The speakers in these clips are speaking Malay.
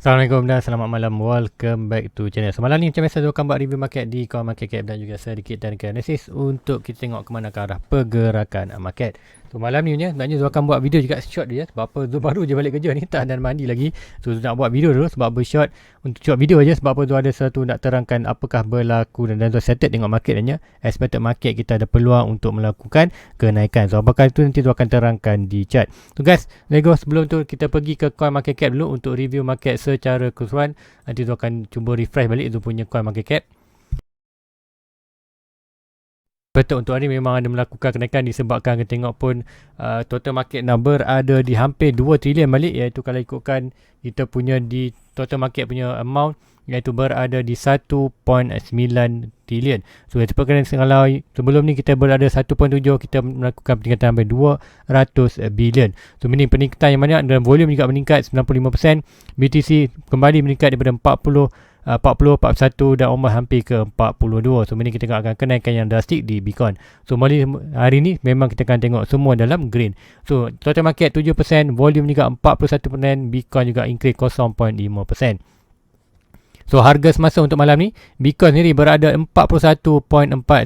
Assalamualaikum dan selamat malam. Welcome back to channel. Semalam ni macam biasa saya akan buat review market di Coin Market Cap dan juga sedikit teknikal analisis untuk kita tengok ke mana ke arah pergerakan market. So malam ni sebenarnya Zul akan buat video juga short dia sebab apa Zul baru je balik kerja ni, tak dan mandi lagi. So Zul nak buat video dulu sebab apa short, untuk short video aja sebab apa Zul ada satu nak terangkan apakah berlaku dan Zul settle tengok market dan expected market kita ada peluang untuk melakukan kenaikan. So apakah itu nanti Zul akan terangkan di chart. So guys, let's go. Sebelum tu kita pergi ke Coin Market Cap dulu untuk review market secara keseluruhan. Nanti Zul akan cuba refresh balik Zul punya Coin Market Cap. Betul, untuk hari memang ada melakukan kenaikan disebabkan kita tengok pun total market dah berada di hampir 2 trilion balik, iaitu kalau ikutkan kita punya di total market punya amount iaitu berada di 1.9 trilion. So seperti kalau sebelum ni kita berada 1.7, kita melakukan peningkatan sampai 200 bilion. So ini peningkatan yang banyak dan volume juga meningkat 95%. BTC kembali meningkat daripada 41 dan almost hampir ke 42. So ini kita akan kenaikan yang drastik di Bitcoin. So hari ni memang kita akan tengok semua dalam green. So total market 7%, volume juga 41%, Bitcoin juga increase 0.5%. So harga semasa untuk malam ni Bitcoin sendiri berada 41.4.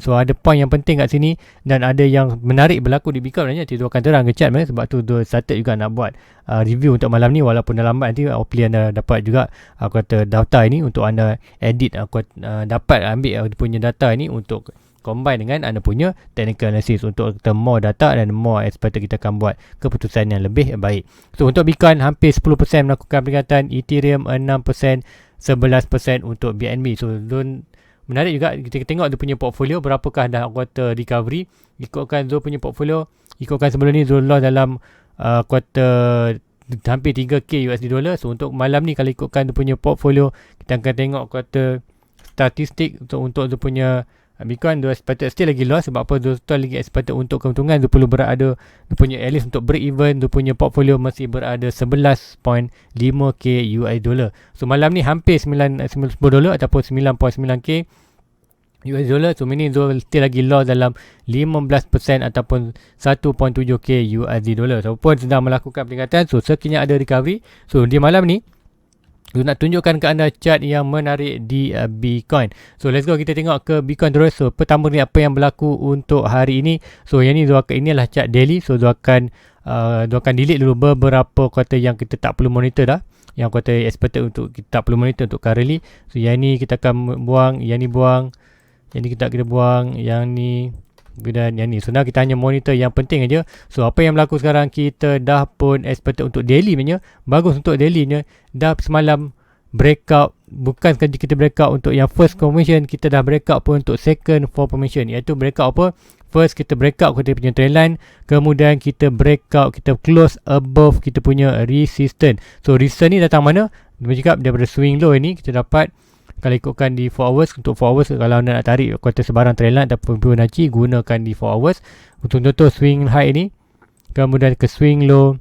So ada point yang penting kat sini dan ada yang menarik berlaku di Bitcoin sebenarnya. Nanti akan terang ke chart sebab tu started juga nak buat review untuk malam ni, walaupun dah lambat. Nanti hopefully anda dapat juga aku kata data ini untuk anda edit, aku dapat ambil punya data ini untuk combine dengan anda punya technical analysis untuk kita more data dan more expected kita akan buat keputusan yang lebih baik. So untuk Bitcoin hampir 10% melakukan peningkatan, Ethereum 6%, 11% untuk BNB. So Zul menarik juga kita tengok dia punya portfolio berapakah dah quarter recovery. Ikutkan Zul punya portfolio, ikutkan sebelum ni Zul loss dalam quarter hampir 3k USD dollar. So untuk malam ni kalau ikutkan dia punya portfolio, kita akan tengok quarter statistik untuk dia punya Bitcoin. Dia expected still lagi loss sebab apa? Dia still lagi expected untuk keuntungan. Dia perlu berada, dia punya at least untuk break even, dia punya portfolio masih berada 11.5k US dollar. So malam ni hampir 10 dolar ataupun 9.9k US dollar. So ini dia still lagi loss dalam 15% ataupun 1.7k USD dollar. So pun sedang melakukan peningkatan. So sekiranya ada recovery, so di malam ni nak tunjukkan ke anda chart yang menarik di Bitcoin. So let's go, kita tengok ke Bitcoin terus. So pertama ni apa yang berlaku untuk hari ini. So yang ni inilah chart daily. So dia akan delete dulu beberapa quarter yang kita tak perlu monitor dah, yang quarter expected untuk kita tak perlu monitor untuk currently. So yang ni kita akan buang, yang ni buang, yang ni kita buang, yang ni dan yang ni. So now kita hanya monitor yang penting aja. So apa yang berlaku sekarang, kita dah pun expected untuk daily punya. Bagus untuk daily nya. Dah semalam breakout, bukan sekali kita breakout untuk yang first confirmation, kita dah breakout pun untuk second formation, iaitu breakout apa? First kita breakout kita punya trend line, kemudian kita breakout, kita close above kita punya resistance. So resistance ni datang mana? Dia cakap daripada swing low ini kita dapat. Kalau ikutkan di 4 hours, untuk 4 hours kalau anda nak tarik kuartal sebarang trend line ataupun Fibonacci, gunakan di 4 hours. Untuk contoh swing high ni, kemudian ke swing low,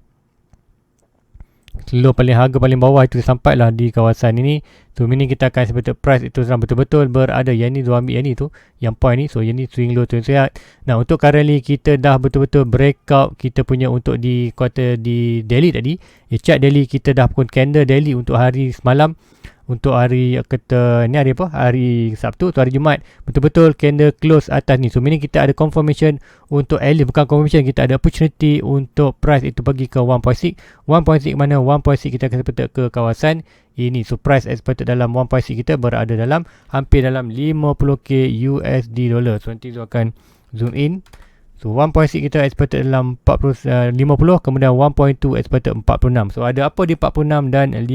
paling harga paling bawah itu sampailah di kawasan ini. So ini kita akan seperti price itu betul-betul berada. Yang ni dua ambil yang ni tu, yang point ni. So yang ni swing low tu sihat. Nah untuk currently kita dah betul-betul breakout kita punya untuk di kuartal di daily tadi. Chart daily kita dah pun candle daily untuk hari semalam. Untuk hari kata ni hari apa? Hari Sabtu tu hari Jumaat. Betul-betul candle close atas ni. So ini kita ada confirmation untuk early, bukan confirmation, kita ada opportunity untuk price itu pergi ke 1.6. 1.6 mana? 1.6 kita akan expected ke kawasan ini. So price expected dalam 1.6 kita berada dalam hampir dalam 50k USD dollar. So nanti tu akan zoom in. So 1.6 kita expected dalam 50, kemudian 1.2 expected 46. So ada apa di 46 dan 50.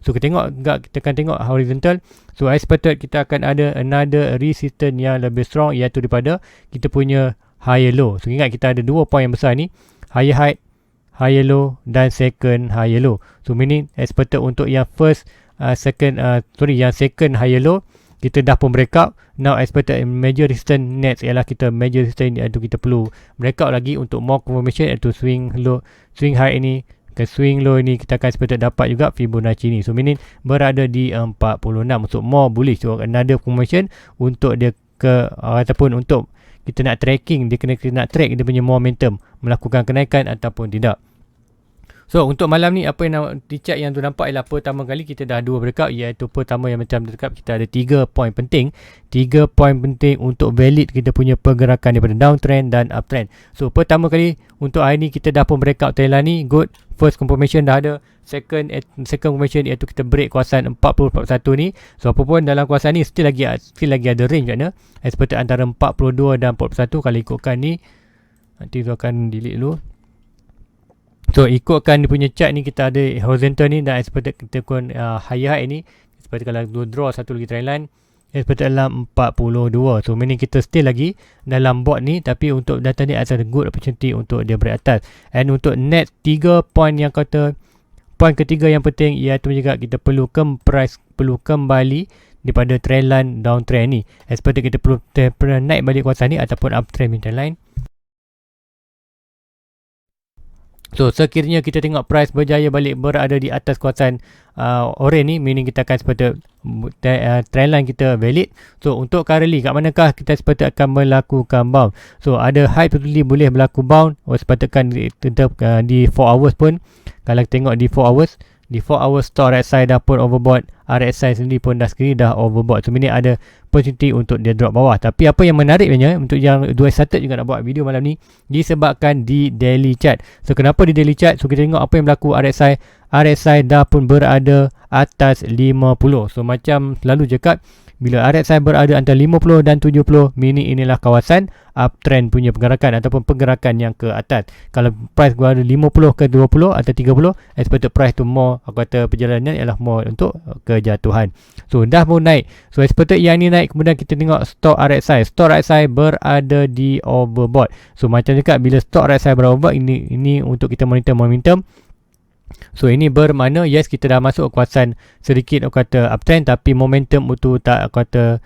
So kita akan tengok horizontal. So expected kita akan ada another resistance yang lebih strong, iaitu daripada kita punya higher low. So ingat kita ada dua point yang besar ni, higher high, higher low dan second higher low. So ini expected untuk yang second higher low kita dah pun breakout. Now expected major resistance next ialah kita major resistance iaitu kita perlu breakout lagi untuk more confirmation, iaitu swing low, swing high ini ke swing low ini kita akan expected dapat juga Fibonacci ni. So ini berada di 46 untuk more bullish. So another confirmation untuk dia ke ataupun untuk kita nak tracking, dia kena nak track dia punya momentum melakukan kenaikan ataupun tidak. So untuk malam ni apa yang di-chat yang tu nampak ialah pertama kali kita dah 2 breakout, iaitu pertama yang macam cakap kita ada 3 poin penting. 3 poin penting untuk valid kita punya pergerakan daripada downtrend dan uptrend. So pertama kali untuk hari ni kita dah pun breakout trend line ni, good. First confirmation dah ada. Second confirmation iaitu kita break kawasan 40-41 ni. So apa pun dalam kawasan ni still lagi ada range kat sana. Seperti antara 42 dan 41 kalau ikutkan ni. Nanti tu akan delete dulu. So ikutkan dia punya chart ni, kita ada horizontal ni dan seperti kita pun higher high ni. Seperti kalau draw satu lagi trend line, seperti dalam 42. So meaning kita still lagi dalam board ni, tapi untuk data ni ada good opportunity untuk dia break atas. And untuk next 3 point yang kata, poin ketiga yang penting iaitu juga kita perlu kembali daripada trend line downtrend ni. Seperti kita perlu naik balik kawasan ni ataupun uptrend trend line. So sekiranya kita tengok price berjaya balik berada di atas kawasan orange ni, meaning kita akan seperti trend line kita valid. So untuk currently kat manakah kita seperti akan melakukan bound. So ada high potentially boleh berlaku bound, sepatutkan di 4 hours pun. Kalau tengok di 4 hours, di 4 hours stock RSI dah pun overbought, RSI sendiri pun dah overbought. So ini ada opportunity untuk dia drop bawah. Tapi apa yang menariknya untuk yang dua excited juga nak buat video malam ni, disebabkan di daily chart. So kenapa di daily chart? So kita tengok apa yang berlaku RSI dah pun berada atas 50. So macam selalu cakap, bila RSI berada antara 50 dan 70, meaning inilah kawasan uptrend punya pergerakan ataupun pergerakan yang ke atas. Kalau price berada 50 ke 20 atau 30, expected price tu more, aku kata perjalanan ialah more untuk kejatuhan. So dah pun naik. So expected yang ni naik, kemudian kita tengok stock RSI. Stock RSI berada di overbought. So macam cakap, bila stock RSI beroverbought, ini untuk kita monitor momentum. So ini bermakna yes, kita dah masuk kawasan sedikit aku kata uptrend, tapi momentum tu tak aku kata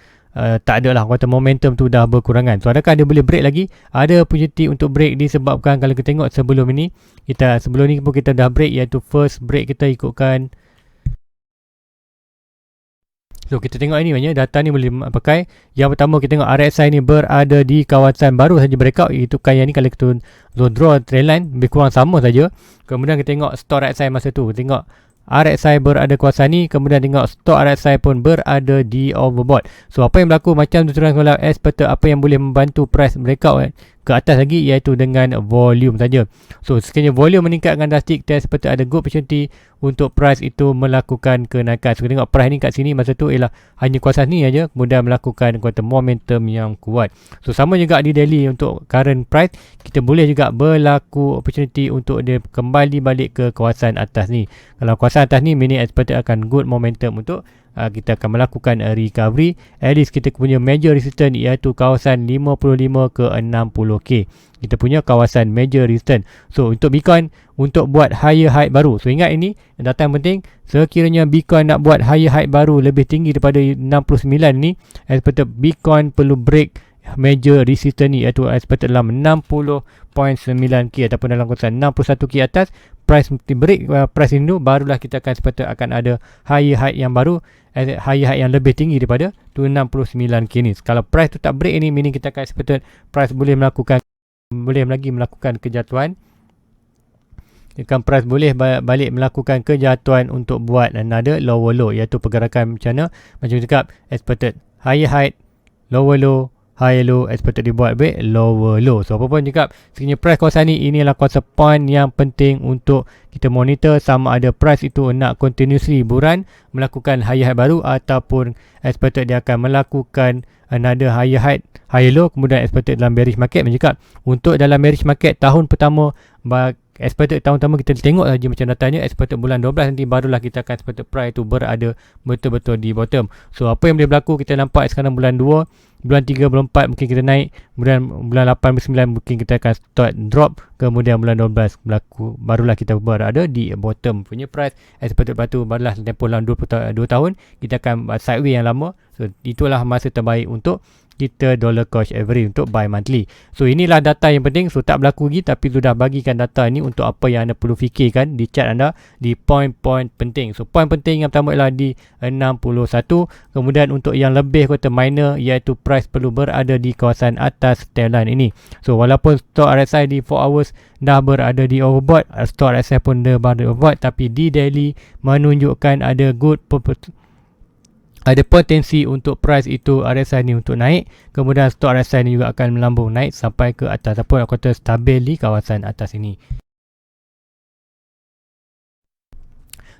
tak ada lah, aku kata momentum tu dah berkurangan. So adakah dia boleh break lagi? Ada opportunity untuk break disebabkan kalau kita tengok sebelum ni pun kita dah break, iaitu first break kita ikutkan. So kita tengok ini banyak data ni boleh pakai. Yang pertama kita tengok RSI ni berada di kawasan baru saja breakout, iaitu kan yang ni kalau kita draw trend line lebih kurang sama saja. Kemudian kita tengok stock RSI masa tu, kita tengok RSI berada kawasan ni, kemudian tengok stock RSI pun berada di overbought. So apa yang berlaku macam tu terang kalau seperti apa yang boleh membantu price breakout ke atas lagi, iaitu dengan volume saja. So sekiranya volume meningkat dengan drastik, seperti ada good opportunity untuk price itu melakukan kenaikan. So kita tengok price ni kat sini masa tu ialah hanya kawasan ni aja, kemudian melakukan kuota momentum yang kuat. So sama juga di daily untuk current price, kita boleh juga berlaku opportunity untuk dia kembali balik ke kawasan atas ni. Kalau kawasan atas ni, meaning seperti akan good momentum untuk kita akan melakukan recovery. At least kita punya major resistance iaitu kawasan 55 ke 60k. Kita punya kawasan major resistance. So untuk Bitcoin, untuk buat higher high baru, so ingat ini data yang penting. Sekiranya Bitcoin nak buat higher high baru lebih tinggi daripada 69 ni, seperti Bitcoin perlu break major resistance ni, iaitu seperti dalam 60.9k ataupun dalam kawasan 61k atas. Price break price ini barulah kita akan seperti akan ada higher high yang baru, higher high yang lebih tinggi daripada 69k ni. Kalau price tu tak break ini, meaning kita akan seperti price boleh lagi melakukan kejatuhan. Kan price boleh balik melakukan kejatuhan untuk buat another lower low, iaitu pergerakan macam mana, macam cakap expected higher high, lower low, high low, expected dibuat break lower low. So apa pun cakap, sekiranya price kawasan ni, inilah kawasan point yang penting untuk kita monitor sama ada price itu nak continuously buran melakukan higher high baru, ataupun expected dia akan melakukan another higher high, higher low, kemudian expected dalam bearish market. Menjadi untuk dalam bearish market tahun pertama, expected tahun pertama kita tengok saja macam datanya, expected bulan 12 nanti barulah kita akan expected price tu berada betul-betul di bottom. So apa yang boleh berlaku, kita nampak sekarang bulan 2, bulan 3, bulan 4 mungkin kita naik, kemudian bulan 8, bulan 9 mungkin kita akan start drop, kemudian bulan 12 berlaku barulah kita berada di bottom punya price. Expected lepas tu barulah tempoh dalam 2 tahun kita akan sideways yang lama. So itulah masa terbaik untuk kita dollar cost average untuk buy monthly. So inilah data yang penting. So tak berlaku lagi, tapi sudah bagikan data ini untuk apa yang anda perlu fikirkan di chart anda, di poin-poin penting. So poin penting yang pertama ialah di 61. Kemudian untuk yang lebih kata minor, iaitu price perlu berada di kawasan atas trendline ini. So walaupun stock RSI di 4 hours dah berada di overbought, stock RSI pun dah berada di overbought, tapi di daily menunjukkan ada ada potensi untuk price itu RSI ni untuk naik. Kemudian stock RSI ni juga akan melambung naik sampai ke atas ataupun aku kata stabil di kawasan atas ini.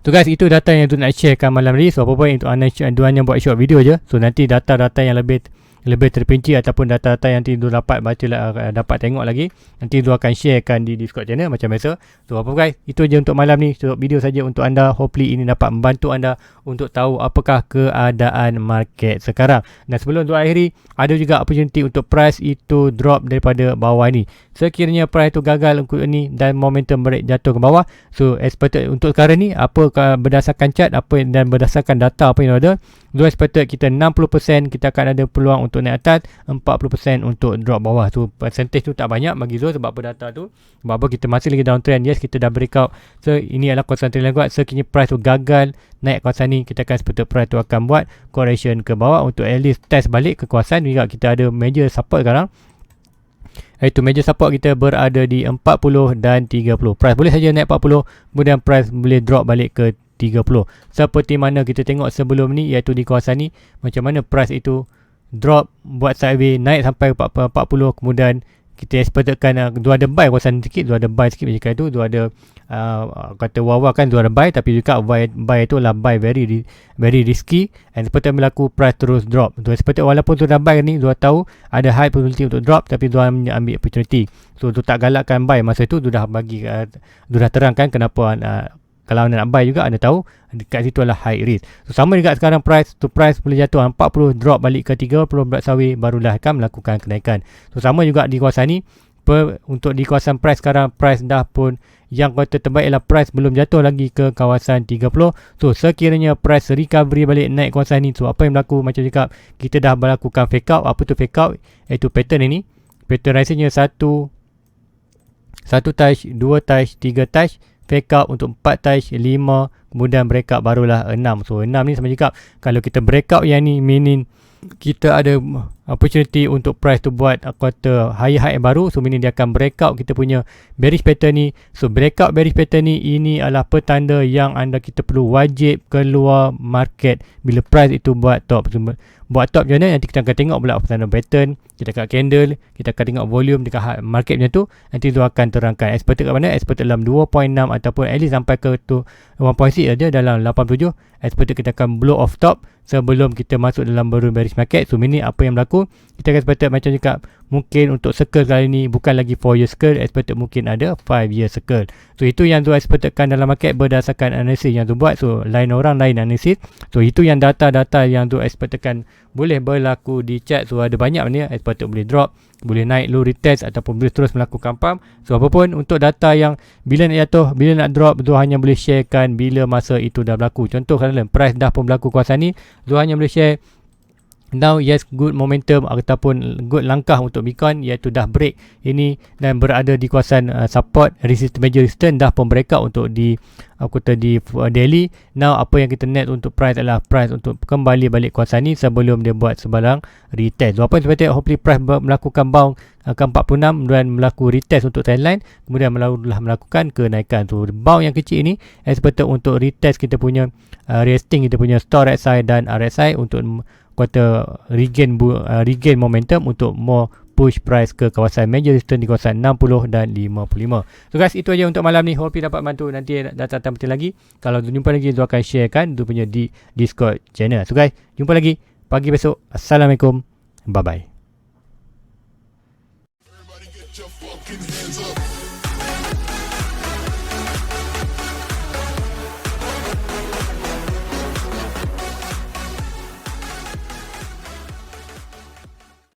So guys, itu data yang tu nak sharekan malam ni. So apa-apa untuk anda hanya buat short video je. So nanti data-data yang lebih terperinci ataupun data-data yang nanti dapat baca, dapat tengok lagi, nanti tu akan sharekan di Discord channel macam biasa. So apa guys, itu je untuk malam ni. So video saja untuk anda. Hopefully ini dapat membantu anda untuk tahu apakah keadaan market sekarang. Dan sebelum tu akhiri, ada juga opportunity untuk price itu drop daripada bawah ni. Sekiranya price tu gagal untuk ni dan momentum break jatuh ke bawah, so expected untuk sekarang ni, apa berdasarkan chart apa dan berdasarkan data apa yang ada, so expected kita 60% kita akan ada peluang untuk naik atas, 40% untuk drop bawah. So percentage tu tak banyak bagi Zul sebab apa data tu, sebab apa kita masih lagi downtrend. Yes, kita dah breakout. So ini adalah kawasan trend kuat. Sekiranya price tu gagal naik kawasan ni, kita akan expected price tu akan buat correction ke bawah untuk at least test balik ke kawasan. Juga kita ada major support sekarang, iaitu major support kita berada di 40 dan 30. Price boleh saja naik 40, kemudian price boleh drop balik ke 30. Seperti mana kita tengok sebelum ni, iaitu di kawasan ni, macam mana price itu drop, buat sideways, naik sampai 40, kemudian kita expectkan dua ada buy kawasan sikit, dua ada buy sikit macam itu, dua ada kata wawa kan, dua ada buy, tapi juga buy itu lah buy very risky, and seperti berlaku price terus drop. Dua seperti walaupun tu dah buy ni, dua tahu ada high possibility untuk drop, tapi dua ambil opportunity. So tu tak galakkan buy masa tu, tu dah bagi dah terangkan kenapa kalau anda nak buy juga anda tahu dekat situ adalah high risk. So sama juga sekarang price boleh jatuh 40, drop balik ke 30 berat sawi, barulah akan melakukan kenaikan. So sama juga di kawasan ni, untuk di kawasan price sekarang, price dah pun yang kata terbaik ialah price belum jatuh lagi ke kawasan 30. So sekiranya price recovery balik naik kawasan ni, so apa yang berlaku, macam cakap kita dah melakukan fake out. Apa tu fake out? Iaitu pattern ini, pattern rasanya 1 touch, 2 touch, 3 touch, fake out untuk 4 touch, 5, kemudian breakout barulah 6. So 6 ni sama juga kalau kita breakout yang ni, meaning kita ada opportunity untuk price tu buat quarter high baru. So meaning dia akan breakout kita punya bearish pattern ni. So breakout bearish pattern ni, ini adalah petanda yang kita perlu wajib keluar market bila price itu buat top. Buat top macam mana, nanti kita akan tengok pula petanda pattern, kita akan candle, kita akan tengok volume dekat market macam tu, nanti tu akan terangkan expected kat mana, expected dalam 2.6 ataupun at least sampai ke 1.6 ada dalam 87. Expected kita akan blow off top sebelum kita masuk dalam baru bearish market. So ini apa yang berlaku, kita akan expected macam cakap, mungkin untuk circle kali ni bukan lagi 4 year circle, expected mungkin ada 5 year circle. So itu yang tu expectedkan dalam market berdasarkan analisis yang tu buat. So lain orang lain analisis. So itu yang data-data yang tu expectedkan boleh berlaku di chart. So ada banyak ni, expected boleh drop, boleh naik low retest ataupun boleh terus melakukan pump. So apapun untuk data yang bila nak jatuh, bila nak drop, tu hanya boleh sharekan bila masa itu dah berlaku. Contoh kalau price dah pun berlaku kawasan ni, tu hanya boleh share now yes, good momentum ataupun good langkah untuk Bitcoin, iaitu dah break ini dan berada di kawasan support, major resistance, dah pun breakout untuk di daily. Now apa yang kita net untuk price adalah price untuk kembali balik kawasan ni sebelum dia buat sebarang retest. So apa yang seperti hopefully price melakukan bounce ke 46 dan melakukan retest untuk trendline, kemudian melakukan kenaikan. So bounce yang kecil ini seperti untuk retest kita punya resting kita punya store RSI dan RSI untuk regain momentum untuk more push price ke kawasan major resistance di kawasan 60 dan 55. So guys, itu aja untuk malam ni. Hope dapat bantu. Nanti datang lagi. Kalau jumpa lagi, tu akan sharekan tu punya di Discord channel. So guys, jumpa lagi pagi besok. Assalamualaikum. Bye bye.